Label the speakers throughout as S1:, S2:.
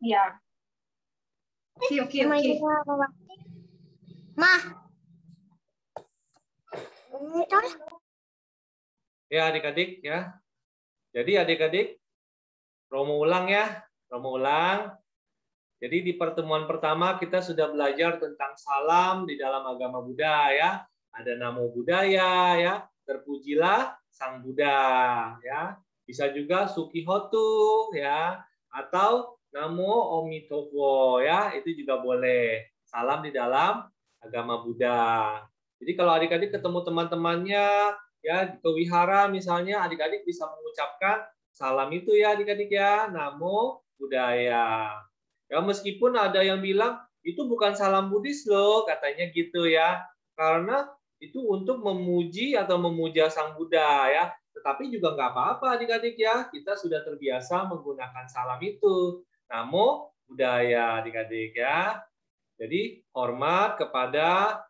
S1: Ya. Oke.
S2: Mah.
S3: Ya adik-adik ya. Jadi adik-adik, Romo ulang ya. Romo ulang. Jadi di pertemuan pertama kita sudah belajar tentang salam di dalam agama Buddha ya. Ada Namo Buddhaya ya. Terpujilah Sang Buddha ya. Bisa juga Sukihotu ya. Atau Namo Omitofo ya. Itu juga boleh. Salam di dalam agama Buddha. Jadi kalau adik-adik ketemu teman-temannya ya ke wihara misalnya, adik-adik bisa mengucapkan salam itu ya adik-adik ya. Namo Buddhaya. Ya meskipun ada yang bilang itu bukan salam Buddhis loh, katanya gitu ya. Karena itu untuk memuji atau memuja Sang Buddha ya. Tetapi juga nggak apa-apa adik-adik ya. Kita sudah terbiasa menggunakan salam itu. Namo Buddhaya adik-adik ya. Jadi hormat kepada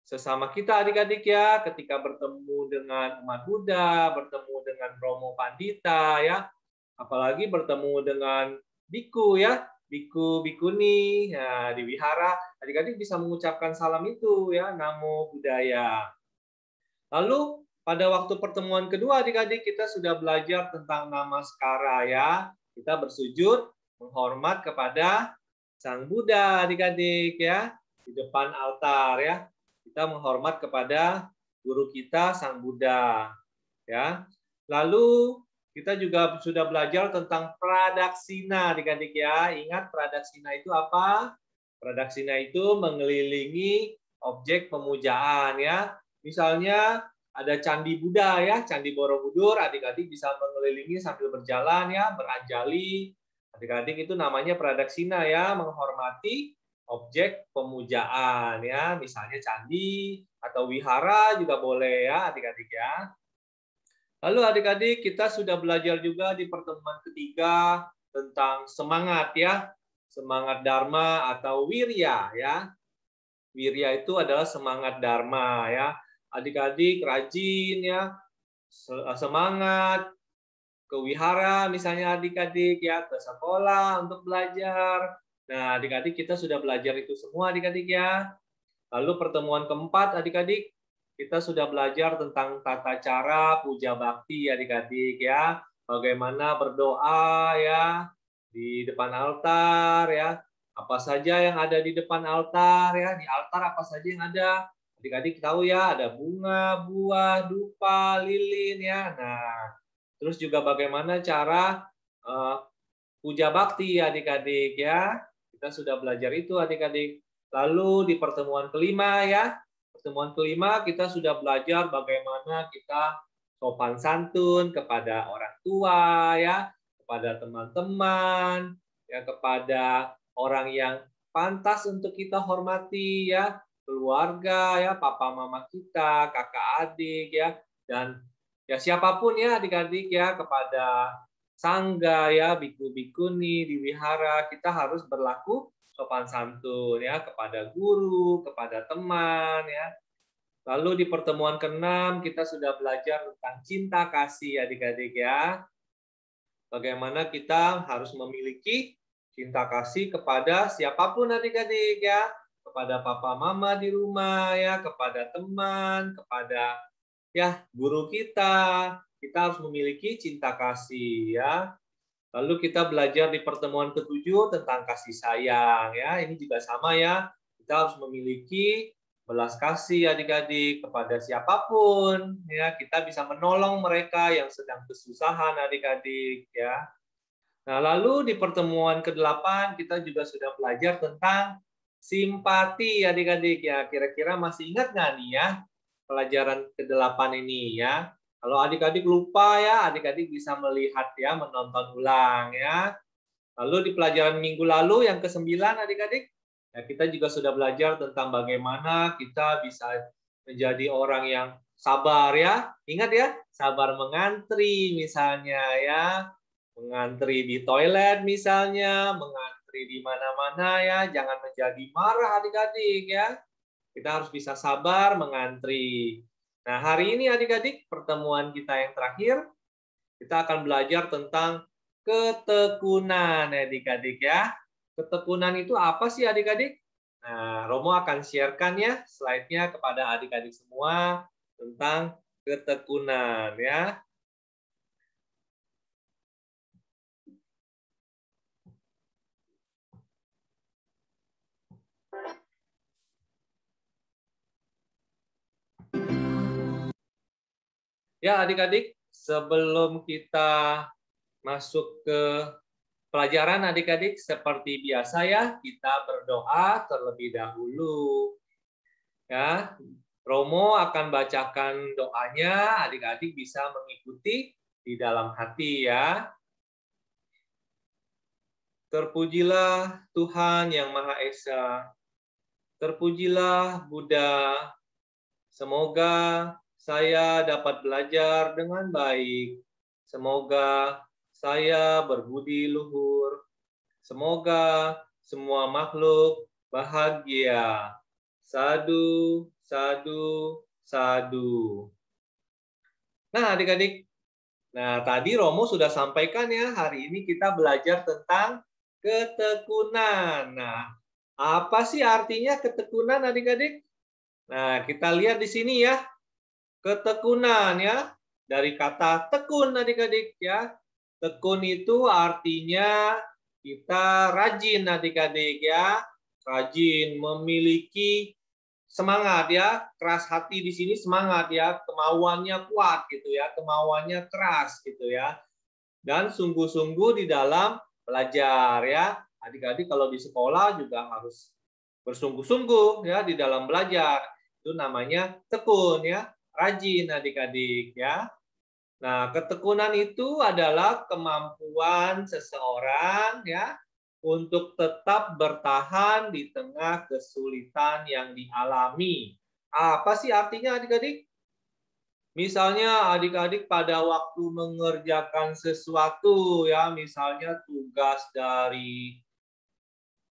S3: sesama kita adik-adik ya. Ketika bertemu dengan umat Buddha, bertemu dengan Romo Pandita ya. Apalagi bertemu dengan biku ya. Biku, bikuni, ya, di wihara, adik-adik bisa mengucapkan salam itu ya, Namo Buddhaya. Lalu pada waktu pertemuan kedua adik-adik kita sudah belajar tentang namaskara ya. Kita bersujud menghormat kepada Sang Buddha adik-adik ya, di depan altar ya. Kita menghormat kepada guru kita Sang Buddha ya. Lalu kita juga sudah belajar tentang pradaksina adik-adik ya. Ingat pradaksina itu apa? Pradaksina itu mengelilingi objek pemujaan ya. Misalnya ada Candi Buddha ya, Candi Borobudur, adik-adik bisa mengelilingi sambil berjalan ya, beranjali. Adik-adik itu namanya pradaksina ya, menghormati objek pemujaan ya, misalnya candi atau wihara juga boleh ya adik-adik ya. Lalu adik-adik kita sudah belajar juga di pertemuan ketiga tentang semangat ya. Semangat Dharma atau wirya ya. Wirya itu adalah semangat Dharma ya. Adik-adik rajin ya. Semangat ke wihara misalnya adik-adik ya, ke sekolah untuk belajar. Nah, adik-adik kita sudah belajar itu semua adik-adik ya. Lalu pertemuan keempat adik-adik kita sudah belajar tentang tata cara puja bakti adik-adik ya. Bagaimana berdoa ya di depan altar ya. Apa saja yang ada di depan altar ya. Di altar apa saja yang ada. Adik-adik tahu ya, ada bunga, buah, dupa, lilin ya. Nah, terus juga bagaimana cara puja bakti adik-adik ya. Kita sudah belajar itu adik-adik. Lalu di pertemuan kelima ya. Pertemuan kelima kita sudah belajar bagaimana kita sopan santun kepada orang tua ya, kepada teman-teman, ya kepada orang yang pantas untuk kita hormati ya, keluarga ya, papa mama kita, kakak adik ya, dan ya siapapun ya adik-adik ya, kepada sangga ya, biku-bikuni di wihara, kita harus berlaku sopan santun ya kepada guru, kepada teman ya. Lalu di pertemuan ke-6 kita sudah belajar tentang cinta kasih adik-adik ya. Bagaimana kita harus memiliki cinta kasih kepada siapapun adik-adik ya, kepada papa mama di rumah ya, kepada teman, kepada ya guru kita. Kita harus memiliki cinta kasih ya. Lalu kita belajar di pertemuan ke-7 tentang kasih sayang ya. Ini juga sama ya. Kita harus memiliki belas kasih adik-adik kepada siapapun ya. Kita bisa menolong mereka yang sedang kesusahan adik-adik ya. Nah, lalu di pertemuan ke-8 kita juga sudah belajar tentang simpati adik-adik ya. Kira-kira masih ingat nggak nih ya pelajaran ke-8 ini ya? Kalau adik-adik lupa ya, adik-adik bisa melihat ya, menonton ulang ya. Lalu di pelajaran minggu lalu yang ke-9 adik-adik, ya kita juga sudah belajar tentang bagaimana kita bisa menjadi orang yang sabar ya. Ingat ya, sabar mengantri misalnya ya. Mengantri di toilet misalnya, mengantri di mana-mana ya. Jangan menjadi marah adik-adik ya. Kita harus bisa sabar mengantri. Nah, hari ini adik-adik, pertemuan kita yang terakhir, kita akan belajar tentang ketekunan adik-adik ya. Ketekunan itu apa sih adik-adik? Nah, Romo akan sharekan ya slide-nya kepada adik-adik semua tentang ketekunan ya. Ya adik-adik, sebelum kita masuk ke pelajaran adik-adik, seperti biasa ya, kita berdoa terlebih dahulu. Ya, Romo akan bacakan doanya, adik-adik bisa mengikuti di dalam hati ya. Terpujilah Tuhan yang Maha Esa. Terpujilah Buddha. Semoga saya dapat belajar dengan baik. Semoga saya berbudi luhur. Semoga semua makhluk bahagia. Sadu, sadu, sadu. Nah, adik-adik. Nah, tadi Romo sudah sampaikan ya, hari ini kita belajar tentang ketekunan. Nah, apa sih artinya ketekunan adik-adik? Nah, kita lihat di sini ya. Ketekunan ya. Dari kata tekun adik-adik ya. Tekun itu artinya kita rajin adik-adik ya. Rajin, memiliki semangat ya. Keras hati di sini semangat ya. Kemauannya kuat gitu ya. Kemauannya keras gitu ya. Dan sungguh-sungguh di dalam belajar ya. Adik-adik kalau di sekolah juga harus bersungguh-sungguh ya di dalam belajar. Itu namanya tekun ya, rajin adik-adik ya. Nah, ketekunan itu adalah kemampuan seseorang ya untuk tetap bertahan di tengah kesulitan yang dialami. Apa sih artinya adik-adik? Misalnya adik-adik pada waktu mengerjakan sesuatu ya, misalnya tugas dari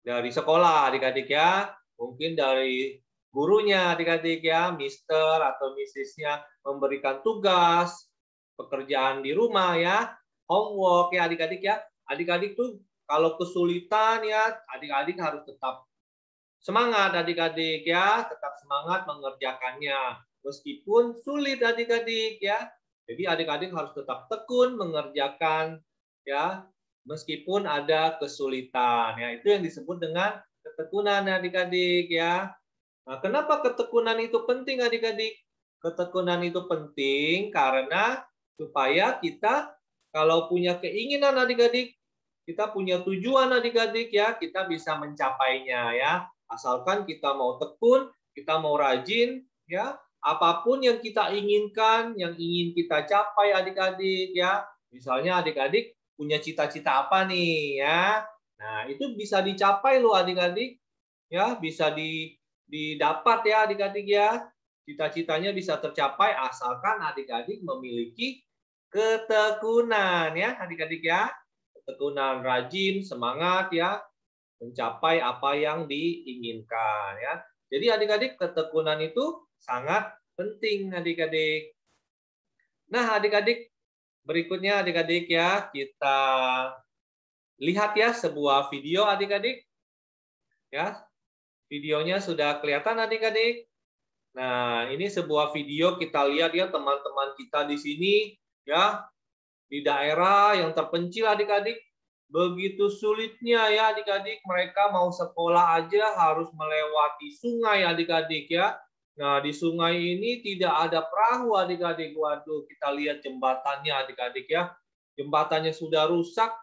S3: sekolah adik-adik ya, mungkin dari gurunya adik-adik ya, Mister atau Mrs.-nya memberikan tugas, pekerjaan di rumah ya, homework ya adik-adik ya. Adik-adik tuh kalau kesulitan ya, adik-adik harus tetap semangat adik-adik ya, tetap semangat mengerjakannya. Meskipun sulit adik-adik ya. Jadi adik-adik harus tetap tekun mengerjakan ya, meskipun ada kesulitan ya. Itu yang disebut dengan ketekunan adik-adik ya. Nah, kenapa ketekunan itu penting adik-adik? Ketekunan itu penting karena supaya kita kalau punya keinginan adik-adik, kita punya tujuan adik-adik ya, kita bisa mencapainya ya. Asalkan kita mau tekun, kita mau rajin ya, apapun yang kita inginkan, yang ingin kita capai adik-adik ya. Misalnya adik-adik punya cita-cita apa nih ya. Nah, itu bisa dicapai loh adik-adik. Ya, bisa didapat ya adik-adik ya. Cita-citanya bisa tercapai asalkan adik-adik memiliki ketekunan ya adik-adik ya. Ketekunan, rajin, semangat ya, mencapai apa yang diinginkan ya. Jadi adik-adik ketekunan itu sangat penting adik-adik. Nah, adik-adik berikutnya adik-adik ya, kita lihat ya sebuah video adik-adik. Ya. Videonya sudah kelihatan adik-adik. Nah, ini sebuah video kita lihat ya teman-teman kita di sini ya di daerah yang terpencil adik-adik. Begitu sulitnya ya adik-adik, mereka mau sekolah aja harus melewati sungai adik-adik ya. Nah, di sungai ini tidak ada perahu adik-adik. Waduh, kita lihat jembatannya adik-adik ya. Jembatannya sudah rusak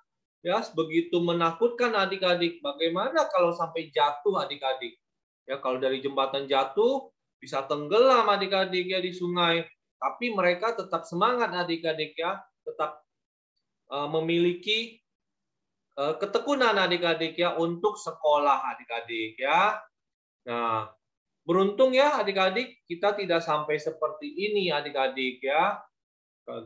S3: ya, begitu menakutkan adik-adik. Bagaimana kalau sampai jatuh adik-adik? Ya, kalau dari jembatan jatuh bisa tenggelam adik-adik ya di sungai. Tapi mereka tetap semangat adik-adik ya, tetap memiliki ketekunan adik-adik ya untuk sekolah adik-adik ya. Nah, beruntung ya adik-adik kita tidak sampai seperti ini adik-adik ya.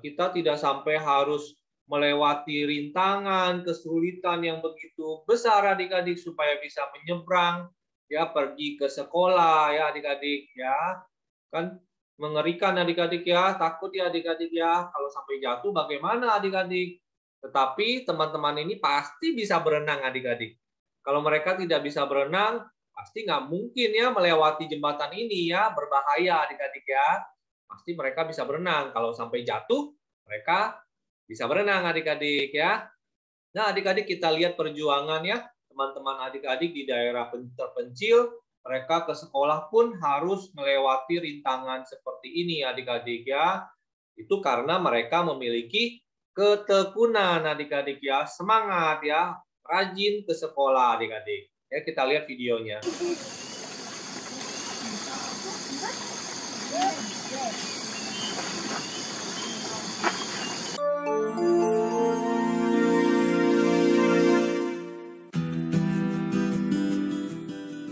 S3: Kita tidak sampai harus melewati rintangan, kesulitan yang begitu besar adik-adik supaya bisa menyeberang ya pergi ke sekolah ya adik-adik ya. Kan mengerikan adik-adik ya, takut ya adik-adik ya kalau sampai jatuh bagaimana adik-adik? Tetapi teman-teman ini pasti bisa berenang adik-adik. Kalau mereka tidak bisa berenang, pasti nggak mungkin ya melewati jembatan ini ya, berbahaya adik-adik ya. Pasti mereka bisa berenang. Kalau sampai jatuh, mereka bisa berenang adik-adik ya. Nah adik-adik kita lihat perjuangan ya, teman-teman adik-adik di daerah terpencil, mereka ke sekolah pun harus melewati rintangan seperti ini adik-adik ya. Itu karena mereka memiliki ketekunan adik-adik ya, semangat ya, rajin ke sekolah adik-adik. Ya, kita lihat videonya.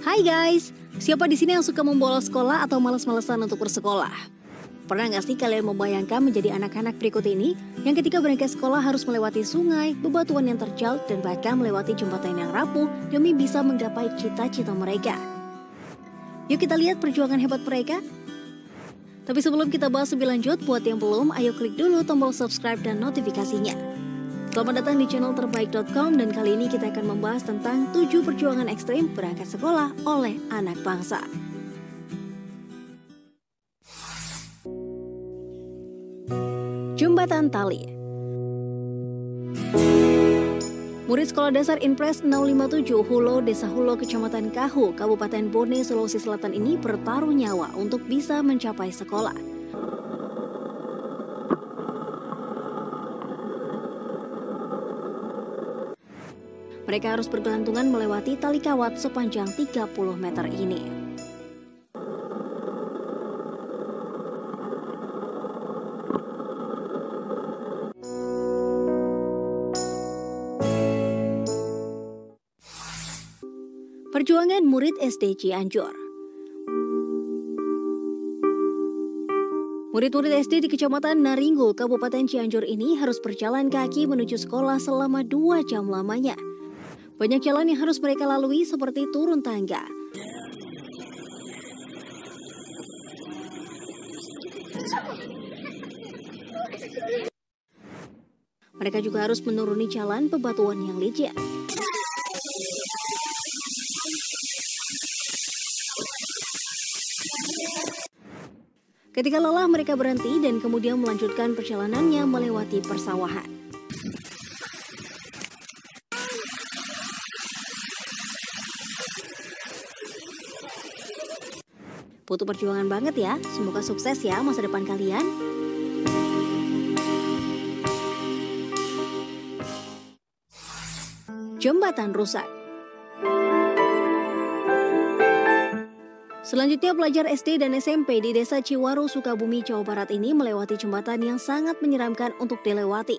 S2: Hai guys, siapa di sini yang suka membolos sekolah atau malas-malesan untuk bersekolah? Pernah nggak sih kalian membayangkan menjadi anak-anak berikut ini yang ketika berangkat sekolah harus melewati sungai, bebatuan yang terjal, dan bahkan melewati jembatan yang rapuh demi bisa menggapai cita-cita mereka? Yuk kita lihat perjuangan hebat mereka. Tapi sebelum kita bahas lebih lanjut, buat yang belum, ayo klik dulu tombol subscribe dan notifikasinya. Selamat datang di channel terbaik.com dan kali ini kita akan membahas tentang 7 perjuangan ekstrim berangkat sekolah oleh anak bangsa. Jembatan tali. Murid Sekolah Dasar Inpres 057 Hulo, Desa Hulo, Kecamatan Kahu, Kabupaten Bone, Sulawesi Selatan ini bertaruh nyawa untuk bisa mencapai sekolah. Mereka harus bergelantungan melewati tali kawat sepanjang 30 meter ini. Perjuangan murid SD Cianjur. Murid-murid SD di Kecamatan Naringo, Kabupaten Cianjur ini harus berjalan kaki menuju sekolah selama 2 jam lamanya. Banyak jalan yang harus mereka lalui seperti turun tangga. Mereka juga harus menuruni jalan bebatuan yang licin. Ketika lelah, mereka berhenti dan kemudian melanjutkan perjalanannya melewati persawahan. Butuh perjuangan banget ya, semoga sukses ya masa depan kalian. Jembatan rusak. Selanjutnya pelajar SD dan SMP di Desa Ciwaru, Sukabumi, Jawa Barat ini melewati jembatan yang sangat menyeramkan untuk dilewati.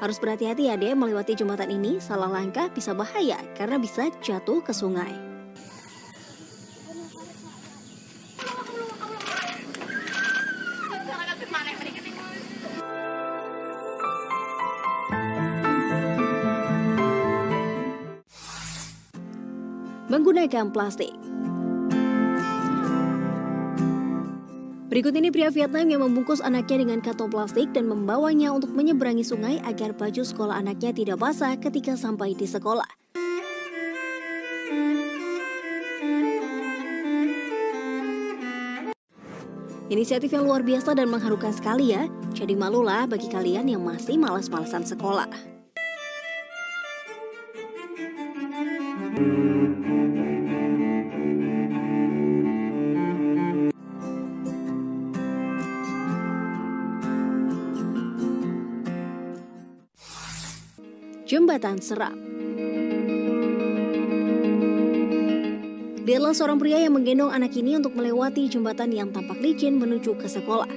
S2: Harus berhati-hati ya deh melewati jembatan ini, salah langkah bisa bahaya karena bisa jatuh ke sungai. Menggunakan plastik. Berikut ini pria Vietnam yang membungkus anaknya dengan kantong plastik dan membawanya untuk menyeberangi sungai agar baju sekolah anaknya tidak basah ketika sampai di sekolah. Inisiatif yang luar biasa dan mengharukan sekali ya. Jadi malulah bagi kalian yang masih malas-malasan sekolah. Jembatan Seram. Dia adalah seorang pria yang menggendong anak ini untuk melewati jembatan yang tampak licin menuju ke sekolah.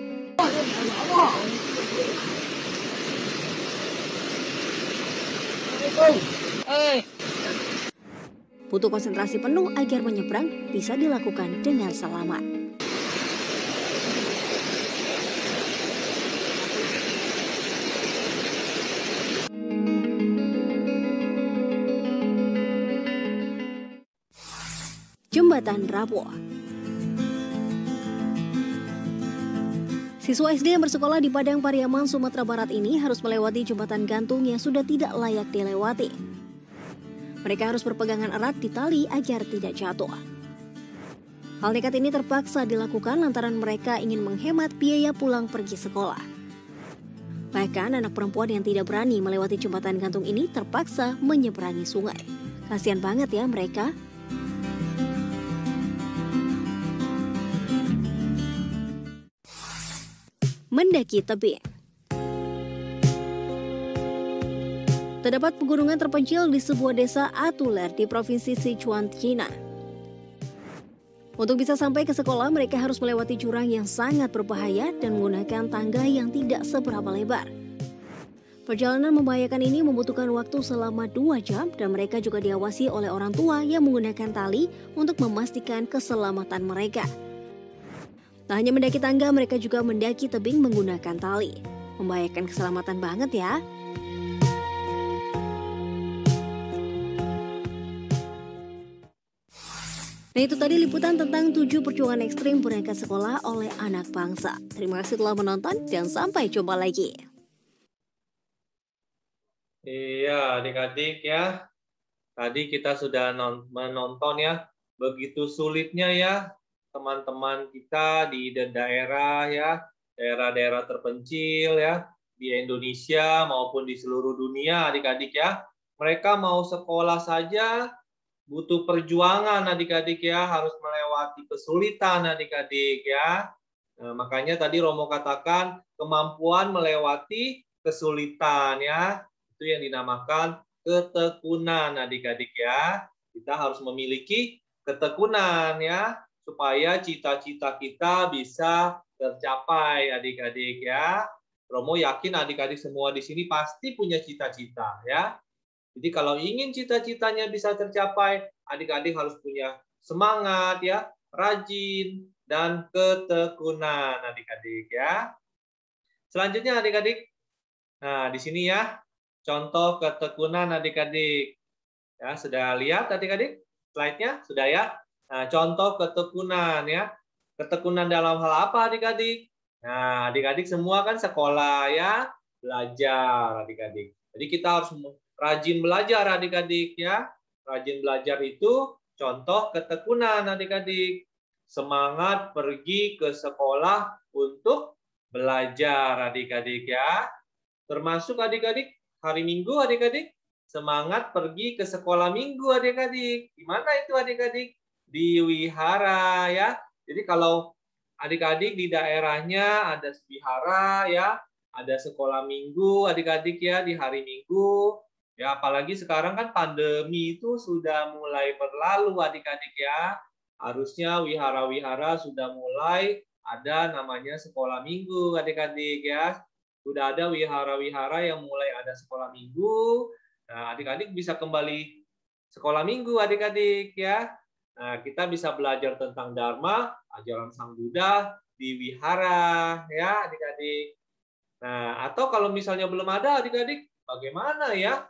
S2: Butuh konsentrasi penuh agar menyeberang bisa dilakukan dengan selamat. Jembatan rapuh. Siswa SD yang bersekolah di Padang Pariaman, Sumatera Barat ini harus melewati jembatan gantung yang sudah tidak layak dilewati. Mereka harus berpegangan erat di tali agar tidak jatuh. Hal nekat ini terpaksa dilakukan lantaran mereka ingin menghemat biaya pulang pergi sekolah. Bahkan anak perempuan yang tidak berani melewati jembatan gantung ini terpaksa menyeberangi sungai. Kasihan banget ya mereka. Mendaki tebing. Terdapat pegunungan terpencil di sebuah desa Atuler di Provinsi Sichuan, China. Untuk bisa sampai ke sekolah, mereka harus melewati jurang yang sangat berbahaya dan menggunakan tangga yang tidak seberapa lebar. Perjalanan membahayakan ini membutuhkan waktu selama 2 jam dan mereka juga diawasi oleh orang tua yang menggunakan tali untuk memastikan keselamatan mereka. Tak hanya mendaki tangga, mereka juga mendaki tebing menggunakan tali. Membahayakan keselamatan banget ya. Nah itu tadi liputan tentang 7 perjuangan ekstrim berangkat sekolah oleh anak bangsa. Terima kasih telah menonton dan sampai jumpa lagi.
S3: Iya adik-adik ya. Tadi kita sudah menonton ya. Begitu sulitnya ya teman-teman kita di daerah ya, daerah-daerah terpencil ya, di Indonesia maupun di seluruh dunia adik-adik ya. Mereka mau sekolah saja butuh perjuangan adik-adik ya, harus melewati kesulitan adik-adik ya. Nah, makanya tadi Romo katakan kemampuan melewati kesulitan ya, itu yang dinamakan ketekunan adik-adik ya. Kita harus memiliki ketekunan ya, supaya cita-cita kita bisa tercapai adik-adik ya. Romo yakin adik-adik semua di sini pasti punya cita-cita ya. Jadi kalau ingin cita-citanya bisa tercapai, adik-adik harus punya semangat ya, rajin dan ketekunan adik-adik ya. Selanjutnya adik-adik, nah di sini ya contoh ketekunan adik-adik. Ya, sudah lihat adik-adik slide-nya? Sudah ya? Nah, contoh ketekunan ya. Ketekunan dalam hal apa adik-adik? Nah, adik-adik semua kan sekolah ya, belajar adik-adik. Jadi kita harus rajin belajar adik-adik ya. Rajin belajar itu contoh ketekunan adik-adik. Semangat pergi ke sekolah untuk belajar adik-adik ya. Termasuk adik-adik hari Minggu adik-adik. Semangat pergi ke sekolah Minggu adik-adik. Di mana itu adik-adik? Di wihara ya. Jadi kalau adik-adik di daerahnya ada wihara ya, ada sekolah Minggu adik-adik ya di hari Minggu. Ya apalagi sekarang kan pandemi itu sudah mulai berlalu adik-adik ya. Harusnya wihara-wihara sudah mulai ada namanya sekolah Minggu adik-adik ya. Sudah ada wihara-wihara yang mulai ada sekolah Minggu. Nah, adik-adik bisa kembali sekolah Minggu adik-adik ya. Nah, kita bisa belajar tentang Dharma, ajaran Sang Buddha di wihara ya adik-adik. Nah, atau kalau misalnya belum ada adik-adik, bagaimana ya?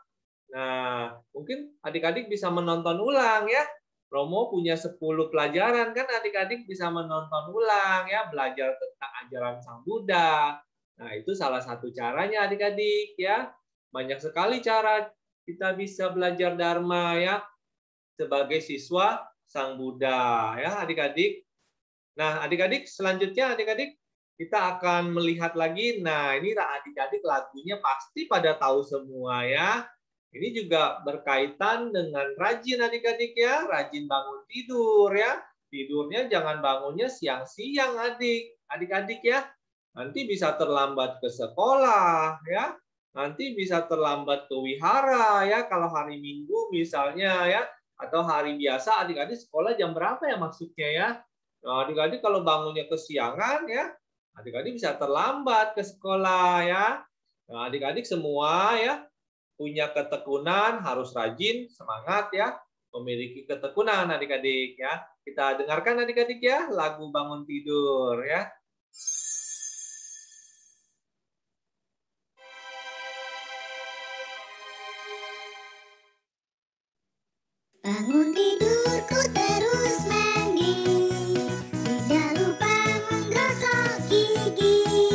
S3: Nah, mungkin adik-adik bisa menonton ulang ya. Romo punya 10 pelajaran kan adik-adik bisa menonton ulang ya, belajar tentang ajaran Sang Buddha. Nah, itu salah satu caranya adik-adik ya. Banyak sekali cara kita bisa belajar Dharma ya sebagai siswa Sang Buddha ya adik-adik. Nah, adik-adik selanjutnya adik-adik kita akan melihat lagi. Nah, ini adik-adik lagunya pasti pada tahu semua ya. Ini juga berkaitan dengan rajin adik-adik ya, rajin bangun tidur ya. Tidurnya jangan bangunnya siang-siang adik-adik ya. Nanti bisa terlambat ke sekolah ya. Nanti bisa terlambat ke wihara ya kalau hari Minggu misalnya ya. Atau hari biasa adik-adik sekolah jam berapa ya maksudnya ya? Nah, adik-adik kalau bangunnya kesiangan ya, adik-adik bisa terlambat ke sekolah ya. Nah, adik-adik semua ya punya ketekunan, harus rajin, semangat ya, memiliki ketekunan adik-adik ya. Kita dengarkan adik-adik ya lagu bangun tidur ya.
S4: Bangun tidurku terus mandi, tidak lupa menggosok gigi.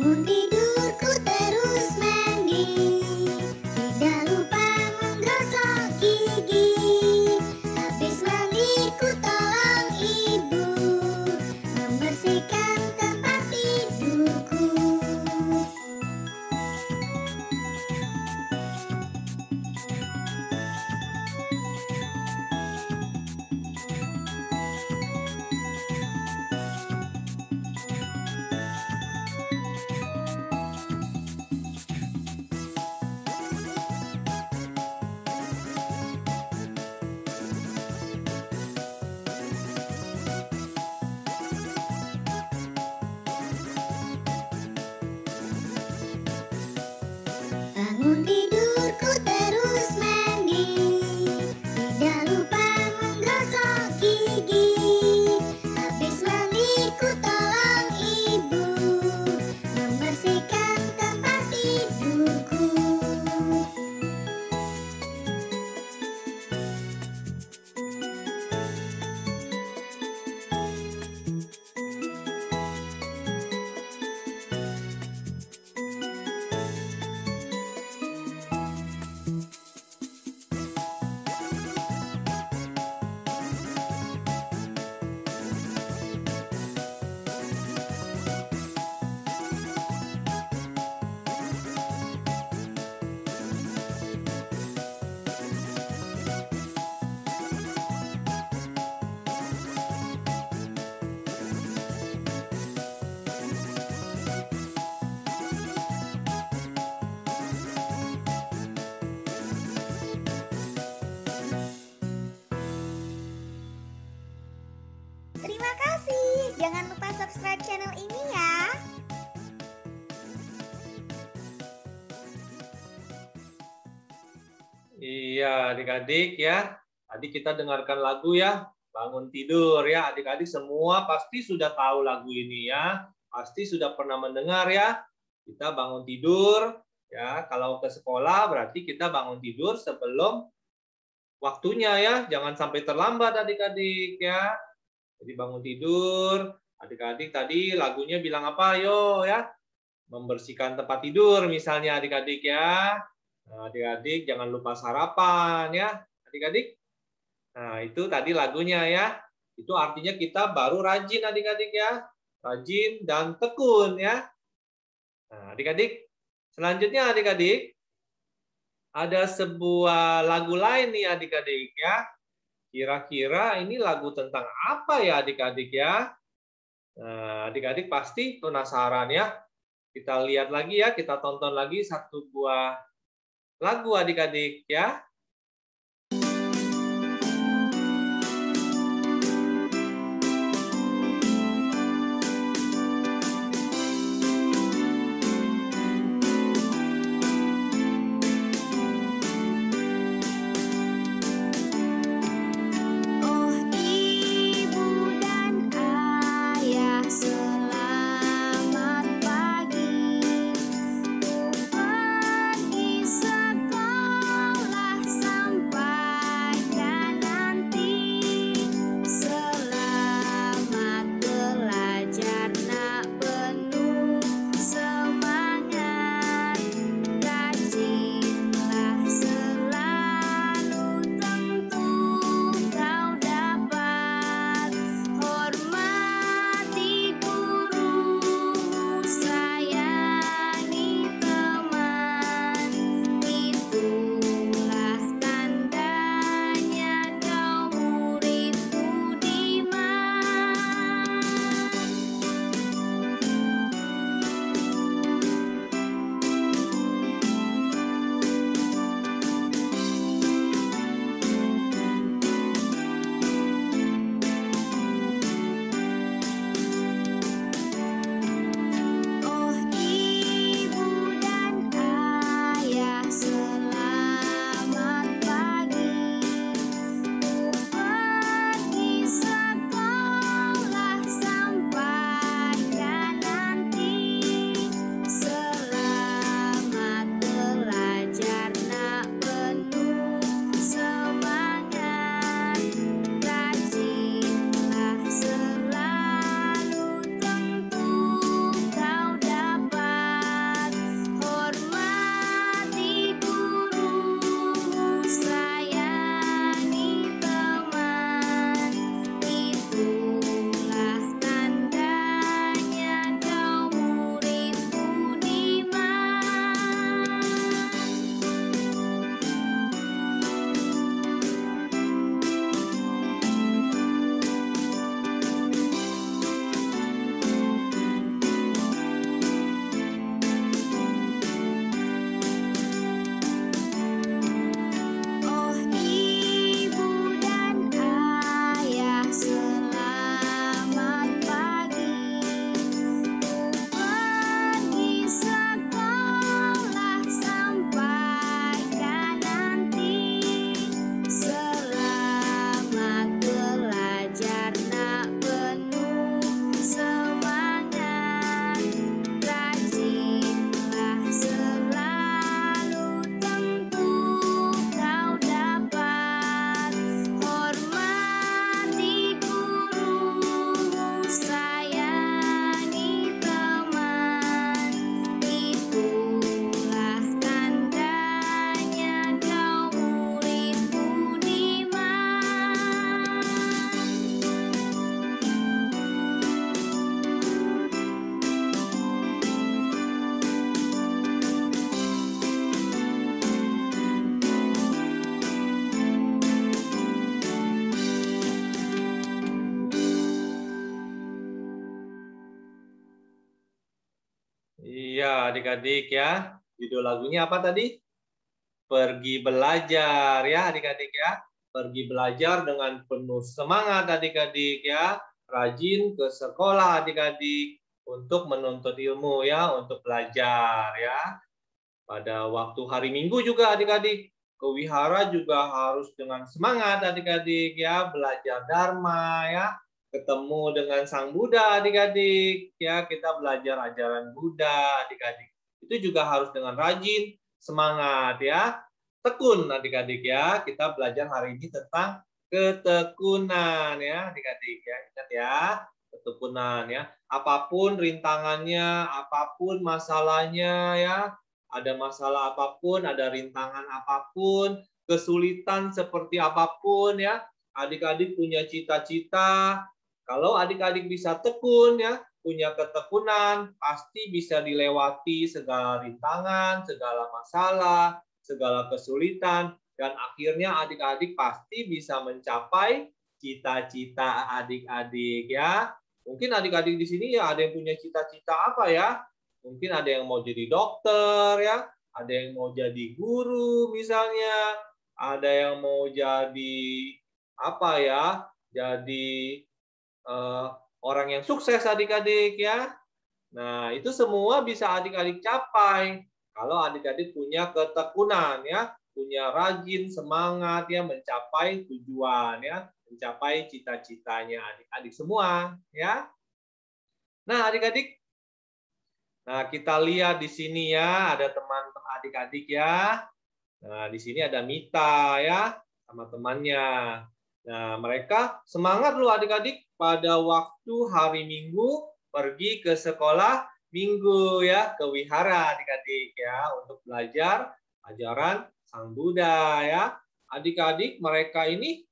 S4: Bangun tidurku terus mandi, tidak lupa menggosok gigi. Habis mandiku tolong ibu membersihkan tempat tidurku. Bangun tidurku terus mandi, tidak lupa menggosok gigi. Habis mandiku tolong ibu membersihkan tempat tidurku. Terima kasih. Jangan lupa subscribe channel ini ya.
S3: Iya, adik-adik ya. Tadi kita dengarkan lagu ya, bangun tidur ya. Adik-adik semua pasti sudah tahu lagu ini ya. Pasti sudah pernah mendengar ya. Kita bangun tidur ya. Kalau ke sekolah berarti kita bangun tidur sebelum waktunya ya. Jangan sampai terlambat adik-adik ya. Jadi bangun tidur, adik-adik tadi lagunya bilang apa? Yo ya, membersihkan tempat tidur misalnya adik-adik ya. Nah, adik-adik jangan lupa sarapan ya, adik-adik. Nah, itu tadi lagunya ya. Itu artinya kita baru rajin adik-adik ya. Rajin dan tekun ya. Nah, adik-adik, selanjutnya adik-adik ada sebuah lagu lain nih adik-adik ya. Kira-kira ini lagu tentang apa ya adik-adik ya? Nah, adik-adik pasti penasaran ya. Kita lihat lagi ya, kita tonton lagi satu buah lagu adik-adik ya.
S4: Selamat pagi, ku pergi sekolah.
S3: Iya, adik-adik ya. Judul lagunya apa tadi? Pergi belajar ya, adik-adik ya. Pergi belajar dengan penuh semangat adik-adik ya. Rajin ke sekolah adik-adik untuk menuntut ilmu ya, untuk belajar ya. Pada waktu hari Minggu juga adik-adik ke wihara juga harus dengan semangat adik-adik ya, belajar dharma ya, ketemu dengan Sang Buddha adik-adik ya, kita belajar ajaran Buddha adik-adik. Itu juga harus dengan rajin, semangat ya. Tekun adik-adik ya. Kita belajar hari ini tentang ketekunan ya adik-adik ya. Ingat ya, ketekunan ya. Apapun rintangannya, apapun masalahnya ya, ada masalah apapun, ada rintangan apapun, kesulitan seperti apapun ya, adik-adik punya cita-cita. Kalau adik-adik bisa tekun ya, punya ketekunan, pasti bisa dilewati segala rintangan, segala masalah, segala kesulitan, dan akhirnya adik-adik pasti bisa mencapai cita-cita adik-adik ya. Mungkin adik-adik di sini ya ada yang punya cita-cita apa ya? Mungkin ada yang mau jadi dokter ya, ada yang mau jadi guru misalnya, ada yang mau jadi apa ya? Jadi orang yang sukses adik-adik ya. Nah, itu semua bisa adik-adik capai kalau adik-adik punya ketekunan ya, punya rajin semangat ya mencapai tujuan ya, mencapai cita-citanya adik-adik semua ya. Nah, adik-adik, nah kita lihat di sini ya, ada teman-teman adik-adik ya. Nah, di sini ada Mita ya sama temannya. Nah, mereka semangat loh adik-adik pada waktu hari Minggu pergi ke sekolah Minggu ya, ke wihara adik-adik ya untuk belajar ajaran Sang Buddha ya. Adik-adik mereka ini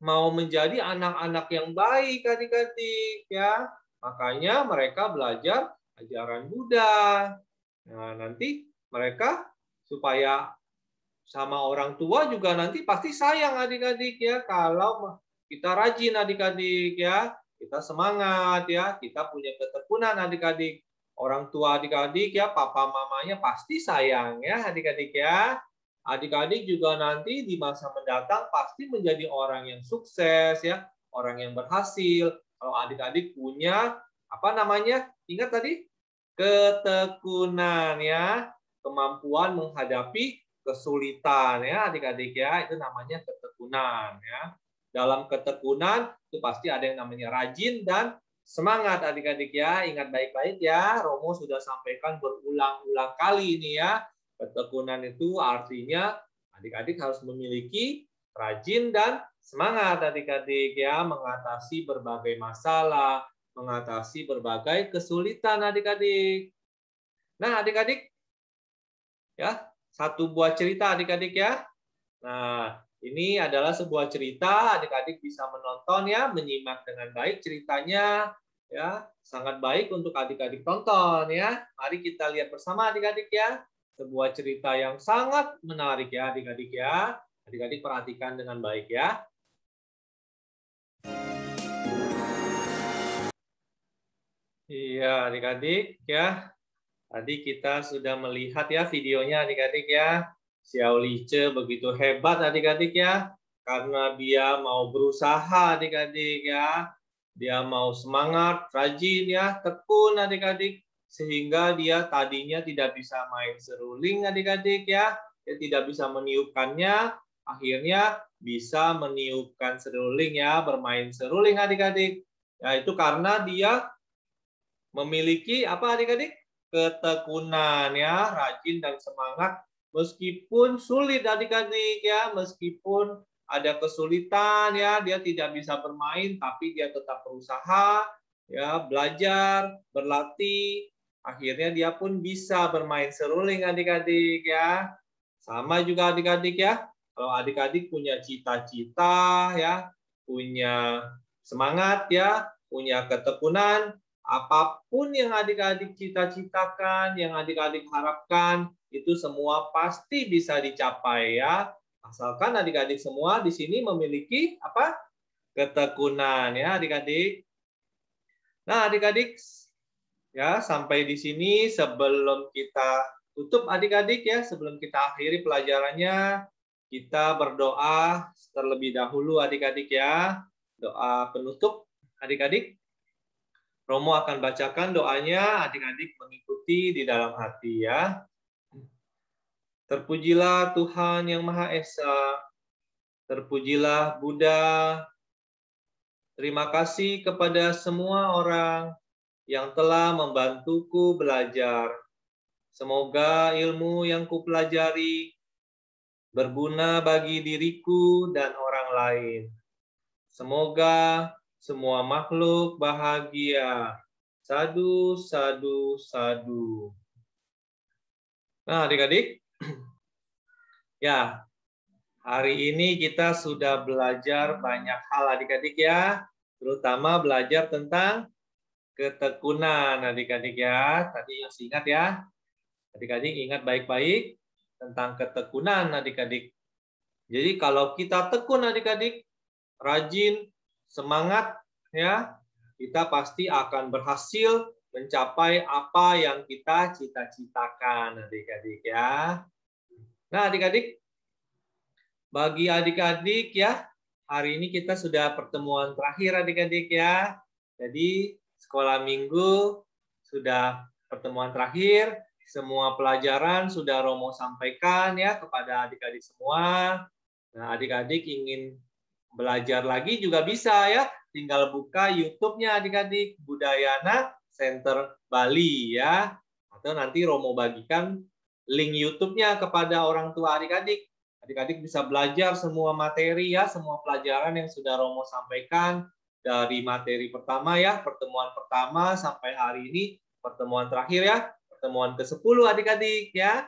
S3: mau menjadi anak-anak yang baik adik-adik ya. Makanya mereka belajar ajaran Buddha. Nah, nanti mereka supaya sama orang tua juga nanti pasti sayang adik-adik ya kalau kita rajin adik-adik ya, kita semangat ya, kita punya ketekunan adik-adik. Orang tua adik-adik ya, papa mamanya pasti sayang ya adik-adik ya. Adik-adik juga nanti di masa mendatang pasti menjadi orang yang sukses ya, orang yang berhasil. Kalau adik-adik punya apa namanya? Ingat tadi ketekunan ya, kemampuan menghadapi kesulitan ya adik-adik ya, itu namanya ketekunan ya. Dalam ketekunan itu pasti ada yang namanya rajin dan semangat adik-adik ya. Ingat baik-baik ya, Romo sudah sampaikan berulang-ulang kali ini ya. Ketekunan itu artinya adik-adik harus memiliki rajin dan semangat adik-adik ya, mengatasi berbagai masalah, mengatasi berbagai kesulitan adik-adik. Nah, adik-adik ya, satu buah cerita adik-adik ya. Nah, ini adalah sebuah cerita, adik-adik bisa menonton ya, menyimak dengan baik ceritanya ya. Sangat baik untuk adik-adik tonton ya. Mari kita lihat bersama adik-adik ya. Sebuah cerita yang sangat menarik ya adik-adik ya. Adik-adik perhatikan dengan baik ya. Iya, adik-adik ya. Tadi kita sudah melihat ya videonya adik-adik ya. Xiao Lice begitu hebat adik-adik ya. Karena dia mau berusaha adik-adik ya. Dia mau semangat, rajin ya, tekun adik-adik. Sehingga dia tadinya tidak bisa main seruling adik-adik ya. Dia tidak bisa meniupkannya. Akhirnya bisa meniupkan seruling ya, bermain seruling adik-adik. Ya, itu karena dia memiliki apa adik-adik? Ketekunan ya, rajin dan semangat meskipun sulit adik-adik ya, meskipun ada kesulitan ya, dia tidak bisa bermain tapi dia tetap berusaha ya, belajar, berlatih, akhirnya dia pun bisa bermain seruling adik-adik ya. Sama juga adik-adik ya, kalau adik-adik punya cita-cita ya, punya semangat ya, punya ketekunan, apapun yang adik-adik cita-citakan, yang adik-adik harapkan, itu semua pasti bisa dicapai ya. Asalkan adik-adik semua di sini memiliki apa? Ketekunan ya adik-adik. Nah, adik-adik Ya, sampai di sini sebelum kita tutup adik-adik ya, sebelum kita akhiri pelajarannya, kita berdoa terlebih dahulu adik-adik ya. Doa penutup adik-adik. Romo akan bacakan doanya, adik-adik mengikuti di dalam hati ya. Terpujilah Tuhan yang Maha Esa, terpujilah Buddha. Terima kasih kepada semua orang yang telah membantuku belajar. Semoga ilmu yang kupelajari berguna bagi diriku dan orang lain. Semoga semua makhluk bahagia. Sadu, sadu, sadu. Nah, adik-adik, ya, hari ini kita sudah belajar banyak hal adik-adik ya, terutama belajar tentang ketekunan adik-adik ya. Tadi yang ingat ya, adik-adik ingat baik-baik tentang ketekunan adik-adik. Jadi kalau kita tekun adik-adik, rajin, semangat ya, kita pasti akan berhasil mencapai apa yang kita cita-citakan adik-adik ya. Nah adik-adik, bagi adik-adik ya, hari ini kita sudah pertemuan terakhir adik-adik ya. Jadi sekolah minggu sudah pertemuan terakhir, semua pelajaran sudah Romo sampaikan ya kepada adik-adik semua. Nah adik-adik ingin belajar lagi juga bisa ya, tinggal buka YouTube-nya adik-adik, Budayana Center Bali ya. Atau nanti Romo bagikan link YouTube-nya kepada orang tua adik-adik. Adik-adik bisa belajar semua materi ya, semua pelajaran yang sudah Romo sampaikan dari materi pertama ya, pertemuan pertama sampai hari ini pertemuan terakhir ya, pertemuan ke-10 adik-adik ya.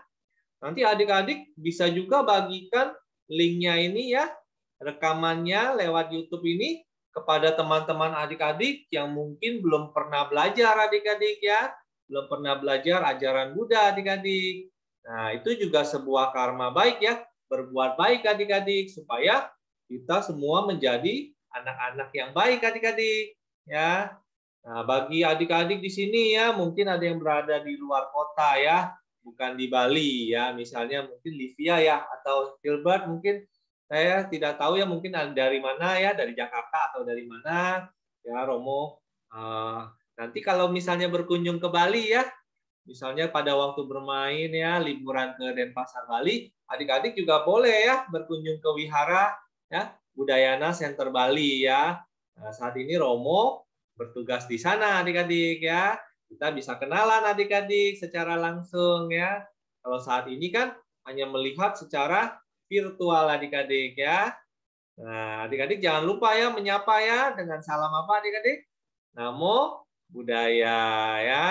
S3: Nanti adik-adik bisa juga bagikan linknya ini ya, rekamannya lewat YouTube ini kepada teman-teman adik-adik yang mungkin belum pernah belajar adik-adik ya, belum pernah belajar ajaran Buddha adik-adik. Nah, itu juga sebuah karma baik ya, berbuat baik adik-adik supaya kita semua menjadi anak-anak yang baik adik-adik ya. Nah, bagi adik-adik di sini ya, mungkin ada yang berada di luar kota ya, bukan di Bali ya, misalnya mungkin Livia ya atau Gilbert mungkin saya tidak tahu ya, mungkin dari mana ya, dari Jakarta atau dari mana ya Romo. Nanti kalau misalnya berkunjung ke Bali ya, misalnya pada waktu bermain ya, liburan ke Denpasar Bali, adik-adik juga boleh ya berkunjung ke wihara ya, Budayana Center Bali ya. Nah, saat ini Romo bertugas di sana adik-adik ya. Kita bisa kenalan adik-adik secara langsung ya. Kalau saat ini kan hanya melihat secara virtual adik-adik ya. Nah, adik-adik jangan lupa ya menyapa ya dengan salam apa adik-adik? Namo Buddhaya ya.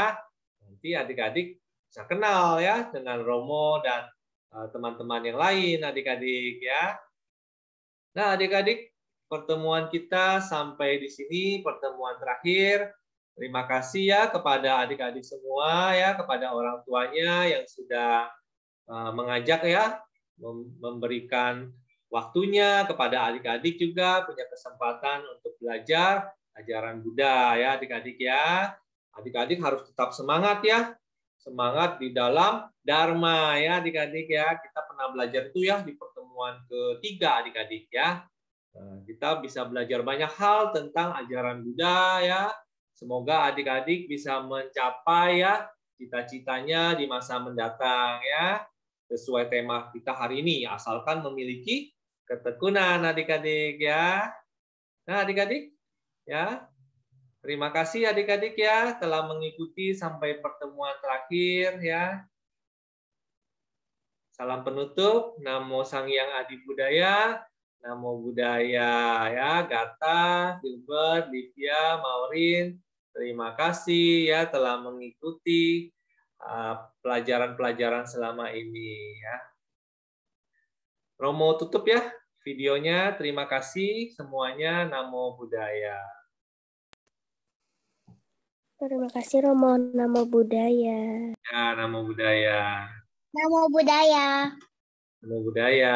S3: Nanti adik-adik bisa kenal ya dengan Romo dan teman-teman yang lain adik-adik ya. Nah, adik-adik, pertemuan kita sampai di sini, pertemuan terakhir. Terima kasih ya kepada adik-adik semua ya, kepada orang tuanya yang sudah mengajak ya, memberikan waktunya kepada adik-adik juga punya kesempatan untuk belajar ajaran Buddha ya adik-adik ya. Adik-adik harus tetap semangat ya, semangat di dalam Dharma ya adik-adik ya. Kita pernah belajar itu ya di pertemuan ketiga adik-adik ya. Kita bisa belajar banyak hal tentang ajaran Buddha ya. Semoga adik-adik bisa mencapai ya cita-citanya di masa mendatang ya. Sesuai tema kita hari ini, asalkan memiliki ketekunan adik-adik ya. Nah adik-adik ya, terima kasih adik-adik ya telah mengikuti sampai pertemuan terakhir ya. Salam penutup, Namo Sangyang Adi Budaya, Namo Buddhaya ya, Gata, Gilbert, Livia, Maureen, terima kasih ya telah mengikuti pelajaran-pelajaran selama ini ya. Romo tutup ya videonya. Terima kasih semuanya. Namo Buddhaya.
S5: Terima kasih Romo, Namo Buddhaya.
S3: Ya, Namo Buddhaya.
S4: Namo Buddhaya.
S3: Namo Buddhaya.